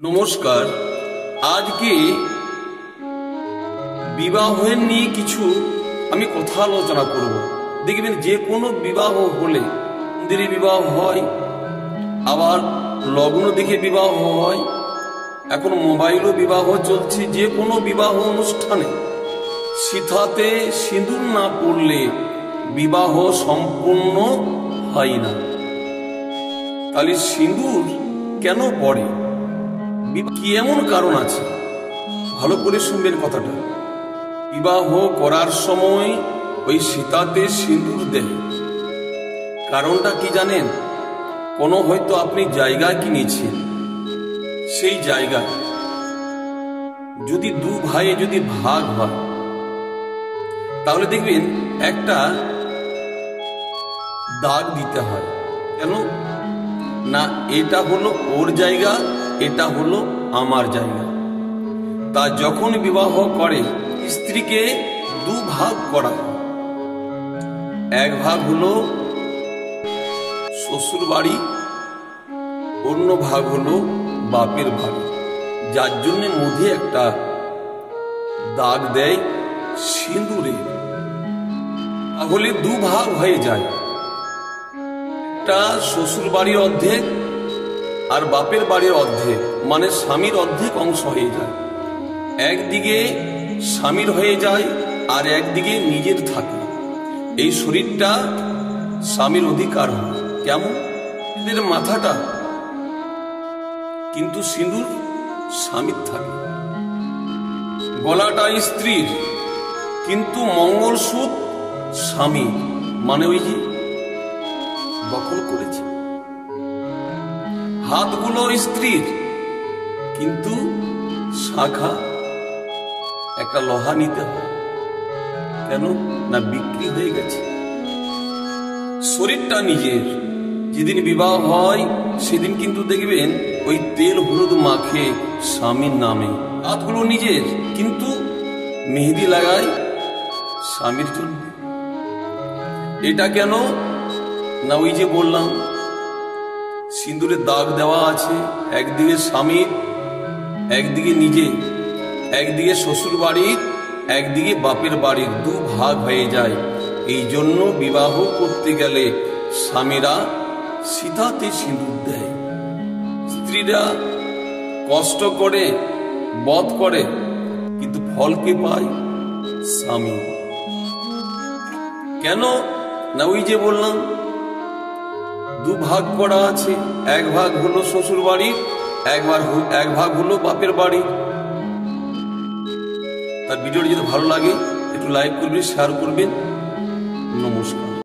নমস্কার। আজকে বিবাহের নিয়ে কিছু আমি কথা আলোচনা করব। দেখবেন যে কোনো বিবাহ হলে মন্দিরে বিবাহ হয়, আবার লগ্ন দেখে বিবাহ হয়, এখন মোবাইলও বিবাহ চলছে। যে কোনো বিবাহ অনুষ্ঠানে সিথাতে সিঁদুর না পড়লে বিবাহ সম্পূর্ণ হয় না। তাহলে সিঁদুর কেন পড়ে, কি এমন কারণ আছে? ভালো করে শুনবেন কথাটা। বিবাহ করার সময় ওই সীতাতে সিঁদুর দেয়, কারণটা কি জানেন? কোনো হয়তো আপনি জায়গা কিনেছেন, সেই জায়গা যদি দু ভাইয়ে যদি ভাগ হয়, তাহলে দেখবেন একটা দাগ দিতে হয়। কেন না? এটা হলো ওর জায়গা, এটা হলো আমার জায়গা। তা যখন বিবাহ করে স্ত্রীকে দু ভাগ করা হয়। এক ভাগ হলো শ্বশুর বাড়ি, অন্য ভাগ হলো বাপের বাড়ি, যার জন্য মধ্যে একটা দাগ দেয় সিঁদুরে। তাহলে দু ভাগ হয়ে যায়, একটা শ্বশুর বাড়ির অর্ধেক আর বাপের বাড়ির অর্ধেক, মানে স্বামীর অর্ধেক অংশ হয়ে যায়। একদিকে স্বামীর হয়ে যায় আর একদিকে নিজের থাকে। এই শরীরটা স্বামীর অধিকার হয়। কেমন? এদের মাথাটা কিন্তু সিঁদুর স্বামীর থাকে। গলাটা স্ত্রীর কিন্তু মঙ্গলসূত্র স্বামী, মানে ওই যে দখল করেছে। হাতগুলো স্ত্রীর কিন্তু শাখা একটা লোহা নিতে হয়। কেন না? বিক্রি হয়ে গেছে। শরীরটা নিজের। যেদিন বিবাহ হয় সেদিন কিন্তু দেখবেন ওই তেল হলুদ মাখে স্বামীর নামে। হাতগুলো নিজের কিন্তু মেহেদি লাগায় স্বামীর জন্য। এটা কেন না? ওই যে বললাম সিঁদুরে দাগ দেওয়া আছে, একদিকে স্বামীর, একদিকে নিজে, একদিকে শ্বশুর বাড়ির, একদিকে বাপের বাড়ির, দু ভাগ হয়ে যায়। এই জন্য বিবাহ করতে গেলে স্বামীরা সীতাতে সিঁদুর দেয়, স্ত্রীরা কষ্ট করে বধ করে, কিন্তু ফলকে পায় স্বামী। কেন না? ওই যে বললাম দু ভাগ করা আছে, এক ভাগ হলো শ্বশুর বাড়ির, এক ভাগ হলো বাপের বাড়ির। তার ভিডিওটি যদি ভালো লাগে একটু লাইক করবেন, শেয়ার করবেন। নমস্কার।